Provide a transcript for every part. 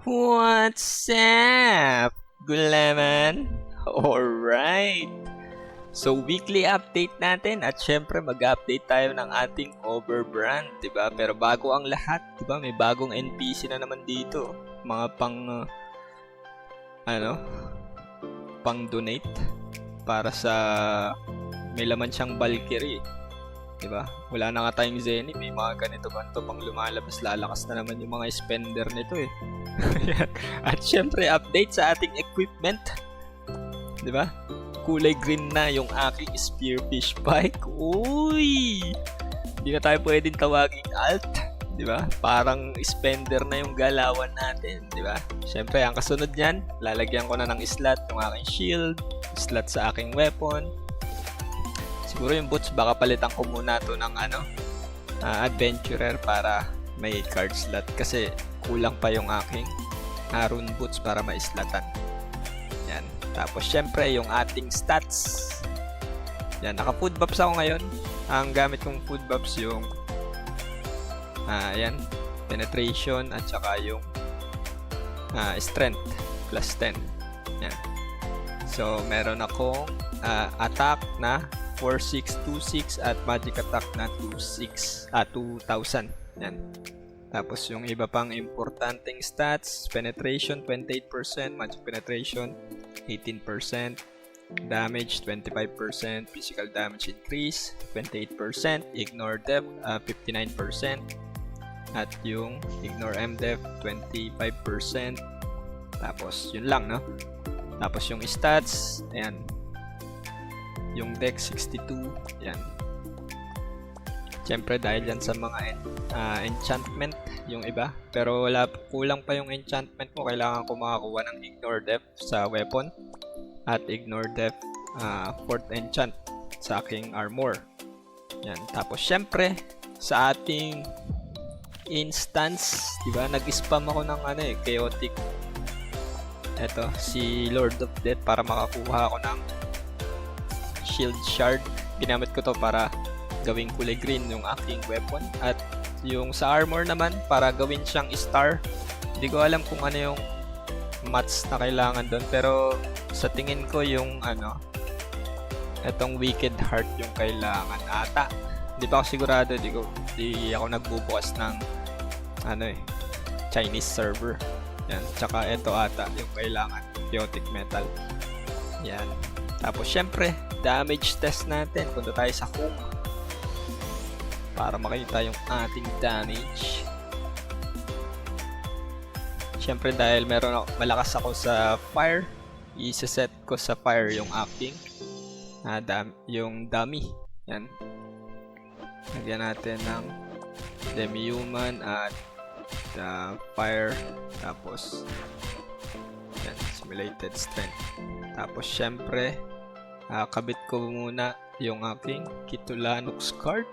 What's up, Gulaman? Alright! So, weekly update natin at syempre mag-update tayo ng ating overbrand, diba? Pero bago ang lahat, diba? May bagong NPC na naman dito. Mga pang donate para sa may laman siyang Valkyrie. Diba? Wala na nga tayong Zenith, may mga ganito pang lumalabas, lalakas na naman yung mga spender nito eh. At syempre update sa ating equipment. Diba? Kulay green na yung aking spearfish bike. Uy! Hindi na tayo pwedeng tawaging alt. Diba? Parang spender na yung galawan natin. Diba? Syempre ang kasunod nyan, lalagyan ko na ng slot yung aking shield, slot sa aking weapon. Siguro yung boots, baka palitan ko muna to ng adventurer para may card slot. Kasi kulang pa yung aking rune boots para ma-slatan. Yan. Tapos syempre yung ating stats. Yan, naka food buffs ako ngayon. Ang gamit kong food buffs yung yan, penetration at saka yung strength plus 10. Yan. So meron akong attack na 4626 at magic attack na 2000. Yan. Tapos yung iba pang importanteng stats, penetration 28%, magic penetration 18%, damage 25%, physical damage increase 28%, ignore depth 59%, at yung ignore mdef 25%. Tapos yun lang, no? Tapos yung stats, ayan, yung dex 62, yan. Siyempre dahil yan sa mga enchantment yung iba, pero kulang pa yung enchantment mo. Kailangan ko makakuha ng ignore depth sa weapon at ignore depth 4th enchant sa aking armor. Yan. Tapos siyempre sa ating instance, diba, nag-spam ako ng chaotic, eto si Lord of Death, para makakuha ako ng shield shard. Ginamit ko to para gawing kulay green yung aking weapon, at yung sa armor naman para gawin siyang star. Hindi ko alam kung ano yung mats na kailangan doon, pero sa tingin ko yung etong wicked heart yung kailangan ata. Hindi pa ako sigurado, di ako nagbubukas ng Chinese server. Yan, tsaka ito ata yung kailangan, chaotic metal. Yan. Tapos syempre, damage test natin. Punta tayo sa home para makita yung ating damage. Syempre dahil malakas ako sa fire, isa-set ko sa fire yung aking yung dummy. Yan. Lagyan natin ng demi-human at fire. Tapos yan, simulated strength. Tapos syempre kabit ko muna yung aking Kitulanux card.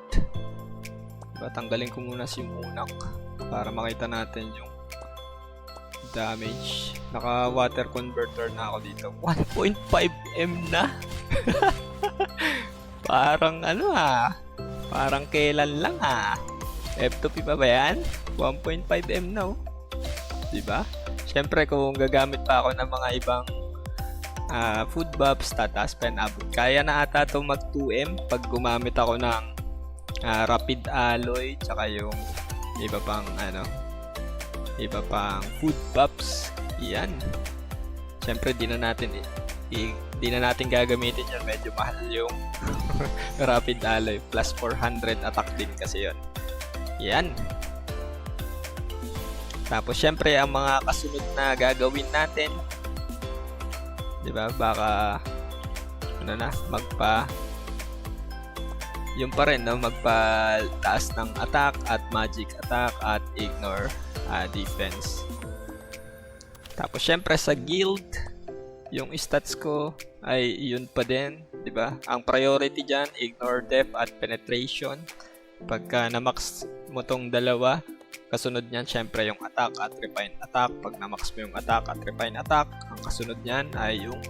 Diba, tanggalin ko muna si Munak para makita natin yung damage. Naka water converter na ako dito. 1.5M na. Parang parang kailan lang F2P pa ba yan? 1.5M na diba? Syempre kung gagamit pa ako ng mga ibang food buffs, tataas pa yan abot. Kaya na ata ito mag 2M pag gumamit ako ng rapid alloy tsaka yung iba pang food buffs. Yan. Syempre di na natin gagamitin yan, medyo mahal yung rapid alloy, plus 400 attack din kasi yon. Yan. Tapos syempre ang mga kasunod na gagawin natin, diba, baka yung pa rin, magpataas ng attack at magic attack at ignore defense. Tapos syempre sa guild, yung stats ko ay yun pa din, diba? Ang priority dyan, ignore depth at penetration. Pagka na-max mo tong dalawa, kasunod niyan syempre yung attack at refine attack. Pag na-max mo yung attack at refine attack, ang kasunod niyan ay yung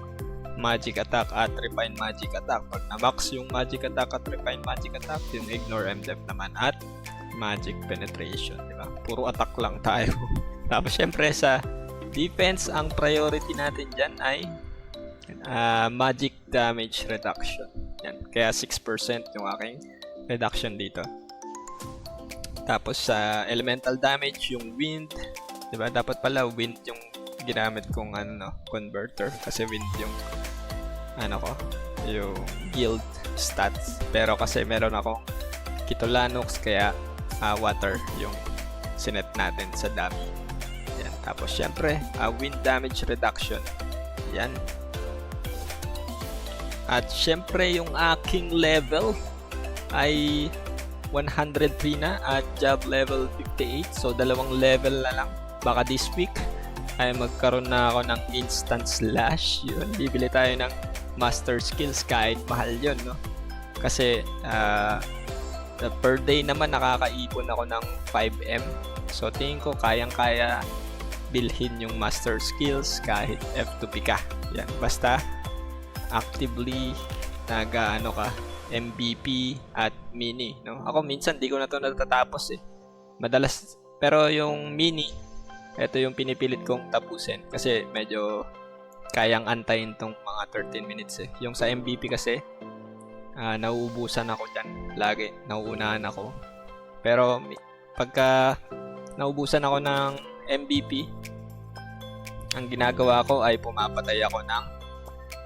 magic attack at refine magic attack. Pag na-max yung magic attack at refine magic attack, yung ignore mdef naman at magic penetration, di ba? Puro attack lang tayo. Tapos syempre sa Defense, ang priority natin dyan ay magic damage reduction. Yan. Kaya 6% yung aking reduction dito. Tapos sa elemental damage, yung wind. Diba? Dapat pala wind yung ginamit kong converter. Kasi wind yung yung guild stats. Pero kasi meron akong Kitolanox, kaya water yung sinet natin sa dummy. Yan. Tapos syempre, wind damage reduction. Yan. At syempre yung aking level ay 103 na at job level 58. So dalawang level na lang. Baka this week ay magkaroon na ako ng instant slash. Yun, bibili tayo ng master skills kahit mahal yun, no? Kasi per day naman nakakaipon ako ng 5M. So tingin ko kayang-kaya bilhin yung master skills kahit F2P ka. Yan, basta actively ka MVP at mini, no? Ako minsan di ko na to natatapos madalas, pero yung mini ito yung pinipilit kong tapusin kasi medyo kayang antayin tong mga 13 minutes Yung sa MVP kasi nauubusan ako dyan lagi, nauunahan ako, pero pagka nauubusan ako ng MVP, ang ginagawa ko ay pumapatay ako ng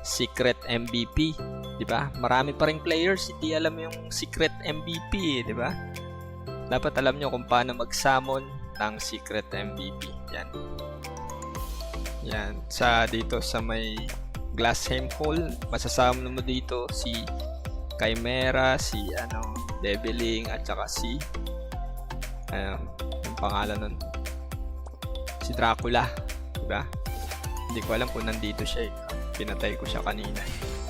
secret MVP, 'di ba? Marami pa ring players hindi alam yung secret MVP, 'di ba? Dapat alam nyo kung paano mag-summon ng secret MVP. Yan. Yan, dito sa may Glassheim Hall, masasummon mo dito si Chimera, si Deviling, at saka si yung pangalan nun, si Dracula, 'di ba? Hindi ko alam kung nandito siya Pinatay ko siya kanina.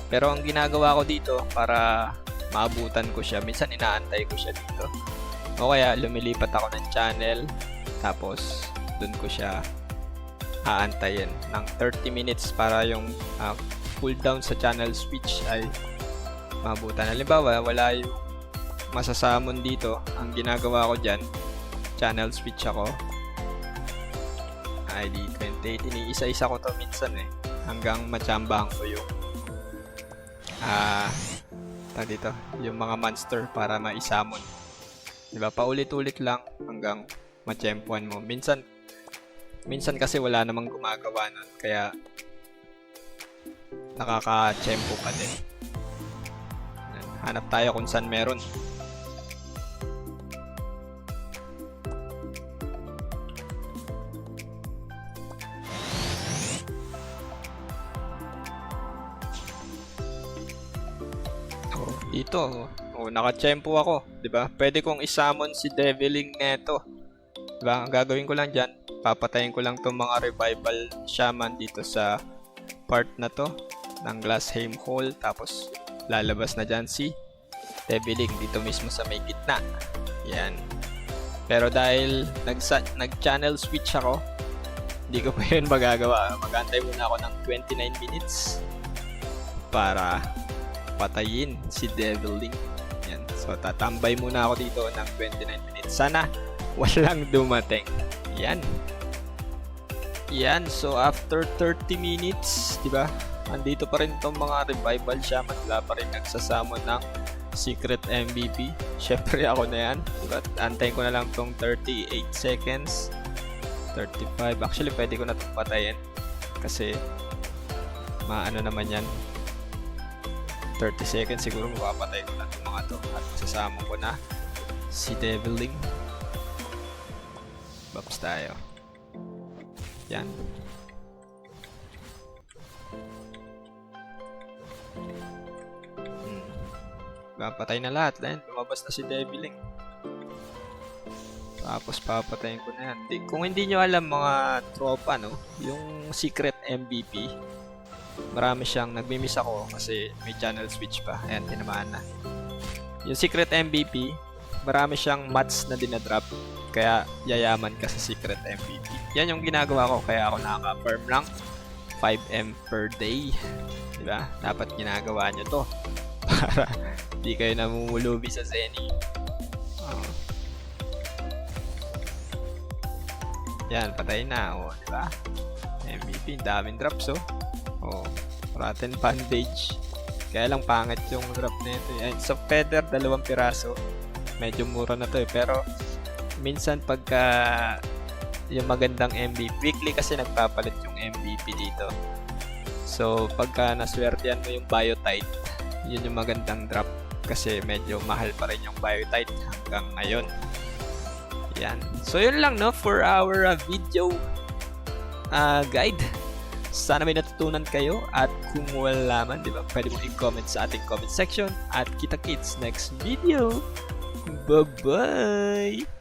Pero ang ginagawa ko dito para maabutan ko siya, minsan inaantay ko siya dito. O kaya lumilipat ako ng channel, tapos dun ko siya aantayin ng 30 minutes para yung cooldown sa channel switch ay maabutan. Halimbawa, wala yung masasamon dito. Ang ginagawa ko dyan, channel switch ako. ID 28. Iniisa-isa ko to minsan hanggang machambahan ko yung dito, yung mga monster para maisamon. Diba? Paulit-ulit lang hanggang machempuan mo. Minsan kasi wala namang gumagawa nun, kaya nakaka-chempo pa din. Hanap tayo kung saan meron. Dito, naka-chempo ako, 'di ba? Pwede kong i-summon si Deviling neto. 'Di ba? Ang gagawin ko lang diyan, papatayin ko lang 'tong mga revival shaman dito sa part na 'to ng Glassheim Hall, tapos lalabas na diyan si Deviling dito mismo sa may gitna. Yan. Pero dahil nag-channel switch ako, hindi ko pa 'yun magagawa. Mag-aantay muna ako ng 29 minutes para patayin si Deviling. Yan. So, tatambay muna ako dito ng 29 minutes. Sana walang dumating. Yan. Yan. So, after 30 minutes, diba? Andito pa rin itong mga revival shaman. Wala pa rin nagsasamon ng secret MVP. Syempre ako na yan. Diba? Antayin ko na lang itong 38 seconds. 35. Actually, pwede ko na itong patayin. Kasi, maano naman yan. 30 seconds siguro mapapatay ko na itong mga to at sasama ko na si Deviling. Babs tayo. Yan. Papatay na lahat. Then, lumabas na si Deviling. Tapos papatayin ko na yan. Kung hindi nyo alam mga tropa, yung secret MVP, marami siyang, nagmi-miss ako kasi may channel switch pa. Ayan, tinamaan na. Yung secret MVP, marami siyang mats na dinadrop, kaya yayaman ka sa secret MVP. Yan yung ginagawa ko, kaya ako nakaka-farm lang 5M per day. Diba? Dapat ginagawa nyo to para di kayo namumulubi sa Zenny. Yan, patay na. O, di ba? MVP, daming drops, oh. O, rotten bandage. Kaya lang pangit yung drop nito. So, feather, 2 piraso. Medyo mura na to eh. Pero, minsan pagka yung magandang MVP, weekly kasi nagpapalit yung MVP dito. So, pagka naswertihan mo yung Biotite, yun yung magandang drop. Kasi medyo mahal pa rin yung Biotite hanggang ngayon. Yan. So, yun lang, no? For our video guide. Sana may natutunan kayo. At kung wala man, di ba? Pwede mo i-comment sa ating comment section. At kita-kits next video. Bye-bye!